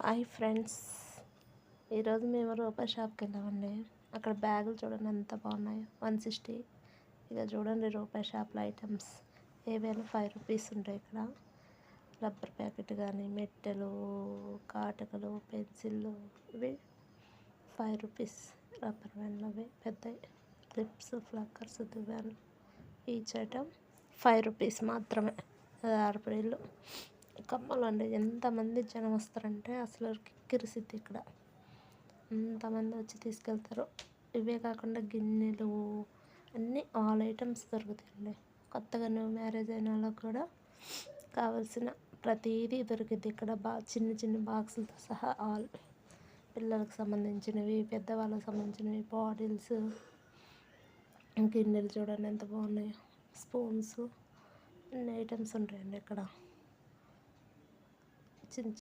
Hi friends, ఈరోజు మేము రూపాయి షాప్కి వెళ్ళామండి. అక్కడ బ్యాగులు చూడండి ఎంత బాగున్నాయో, 160. ఇక చూడండి రూపాయి షాప్లో ఐటమ్స్ ఏవైనా 5 రూపీస్ ఉంటాయి. ఇక్కడ రబ్బర్ ప్యాకెట్ కానీ, మెట్టెలు, కాటకలు, పెన్సిళ్ళు, ఇవి 5 రూపీస్. రబ్బర్ బ్యాండ్లు అవి పెద్దవి, క్లిప్స్, ఫ్లక్కర్స్, దువ్వాలు, ఈచ్ ఐటమ్ 5 రూపీస్ మాత్రమే. ఆడపిల్లు కమ్మలు అండి, ఎంతమంది జనం వస్తారంటే అసలు కిక్కిరిసిద్ది. ఇక్కడ అంతమంది వచ్చి తీసుకెళ్తారు. ఇవే కాకుండా గిన్నెలు, అన్నీ ఆల్ ఐటమ్స్ దొరుకుతాయండి. కొత్తగా న్యూ మ్యారేజ్ అయిన వాళ్ళకి కూడా కావాల్సిన ప్రతిదీ దొరికిద్ది ఇక్కడ. చిన్న చిన్న బాక్సులతో సహా ఆల్, పిల్లలకు సంబంధించినవి, పెద్దవాళ్ళకి సంబంధించినవి, బాటిల్స్, గిన్నెలు చూడండి ఎంత బాగున్నాయో, స్పూన్స్, అన్ని ఐటమ్స్ ఉంటాయండి ఇక్కడ. చిన్న